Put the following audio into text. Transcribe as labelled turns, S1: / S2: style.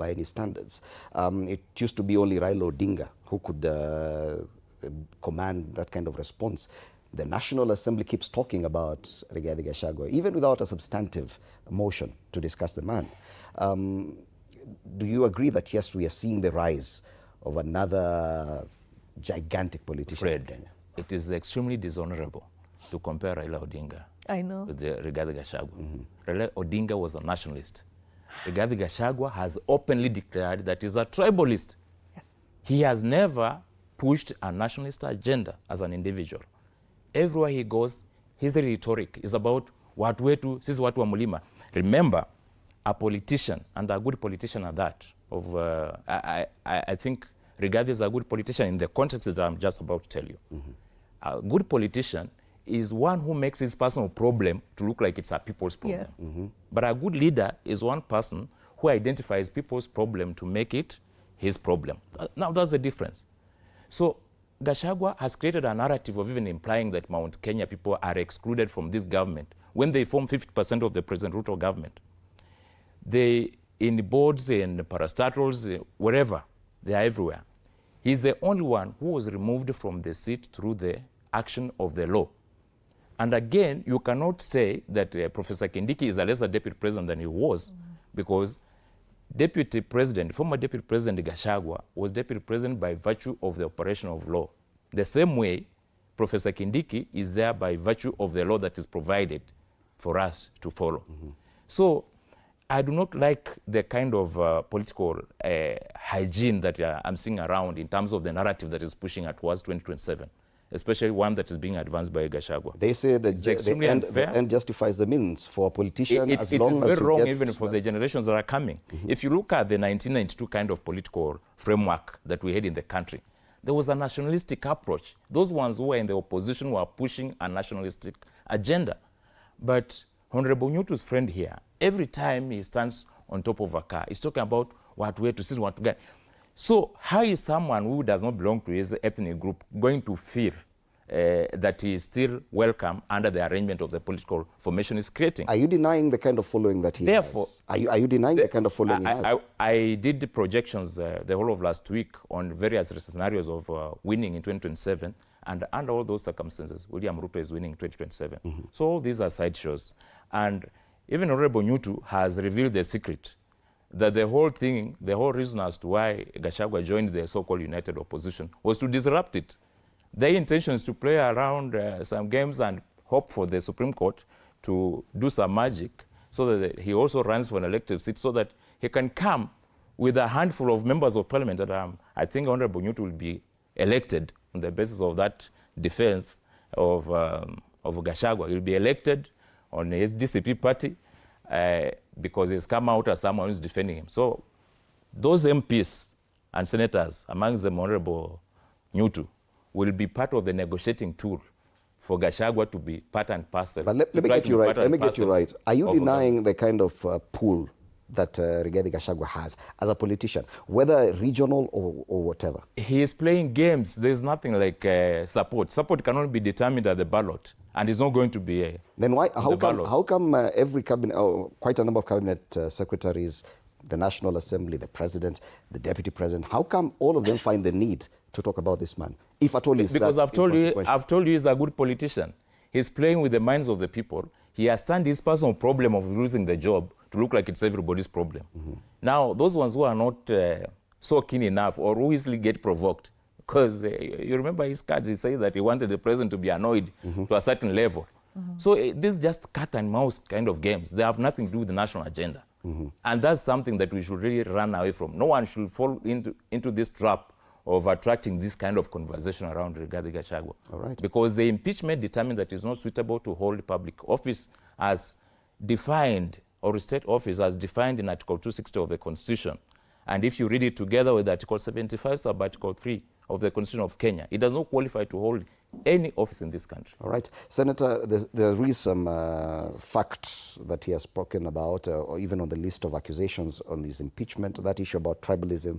S1: by any standards. It used to be only Raila Odinga who could command that kind of response. The National Assembly keeps talking about Rigathi Gachagua, even without a substantive motion to discuss the man. Do you agree that, yes, we are seeing the rise of another gigantic politician in Kenya?
S2: It is extremely dishonorable to compare Raila Odinga with Rigathi Gachagua. Raila Odinga was a nationalist. Rigathi Gachagua has openly declared that he's a tribalist.
S3: Yes.
S2: He has never pushed a nationalist agenda as an individual. Everywhere he goes, his rhetoric is about watu wetu, sisi watu wa mulima. Remember, a politician, and a good politician at that, I think Rigathi is a good politician in the context that I'm just about to tell you. A good politician is one who makes his personal problem to look like it's a people's problem.
S3: Yes.
S2: But a good leader is one person who identifies people's problem to make it his problem. Now that's the difference. So Gachagua has created a narrative of even implying that Mount Kenya people are excluded from this government when they form 50% of the President Ruto government. They, in boards, in parastatals, wherever, they are everywhere. He's the only one who was removed from the seat through the action of the law. And again, you cannot say that Professor Kindiki is a lesser deputy president than he was, because Deputy President, former Deputy President Gachagua was Deputy President by virtue of the operation of law. The same way, Professor Kindiki is there by virtue of the law that is provided for us to follow. So I do not like the kind of political hygiene that I'm seeing around in terms of the narrative that is pushing towards 2027, especially one that is being advanced by Gachagua.
S1: They say that the end justifies the means for a politician as long as
S2: it's very wrong even for the generations that are coming. If you look at the 1992 kind of political framework that we had in the country, there was a nationalistic approach. Those ones who were in the opposition were pushing a nationalistic agenda. But Honorable Nyutu's friend here, every time he stands on top of a car, he's talking about what way to see, what to get. So how is someone who does not belong to his ethnic group going to feel that he is still welcome under the arrangement of the political formation he's creating?
S1: Are you denying the kind of following that he has? Are you denying the kind of following he has?
S2: I did the projections the whole of last week on various scenarios of winning in 2027, and under all those circumstances, William Ruto is winning in 2027. So all these are sideshows. And even Honorable Nyutu has revealed the secret that the whole thing, the whole reason as to why Gachagua joined the so-called united opposition was to disrupt it. Their intention is to play around some games and hope for the Supreme Court to do some magic so that he also runs for an elective seat so that he can come with a handful of members of parliament that I think Honorable Nyutu will be elected on the basis of that defense of Gachagua. He'll be elected on his DCP party because he's come out as someone who's defending him. So those MPs and senators, amongst them Honorable Nyutu, will be part of the negotiating tool for Gachagua to be part and parcel.
S1: But let me get you right. Are you denying the kind of pool that Rigathi Gachagua has as a politician, whether regional or whatever?
S2: He is playing games. There's nothing like support. Support cannot be determined at the ballot, and it's not going to be
S1: then why? How come every cabinet, quite a number of cabinet secretaries, the National Assembly, the president, the deputy president, how come all of them find the need to talk about this man, if at all is
S2: because I've told you he's a good politician. He's playing with the minds of the people. He has turned his personal problem of losing the job to look like it's everybody's problem. Now, those ones who are not so keen enough or who easily get provoked, because you remember his cards, he said that he wanted the president to be annoyed to a certain level. So this is just cat and mouse kind of games. They have nothing to do with the national agenda. And that's something that we should really run away from. No one should fall into this trap of attracting this kind of conversation around Rigathi Gachagua.
S1: All right.
S2: Because the impeachment determined that it's not suitable to hold public office as defined, or state office as defined in Article 260 of the Constitution. And if you read it together with Article 75 sub Article 3 of the Constitution of Kenya, it does not qualify to hold any office in this country.
S1: All right. Senator, there is some facts that he has spoken about, or even on the list of accusations on his impeachment, that issue about tribalism.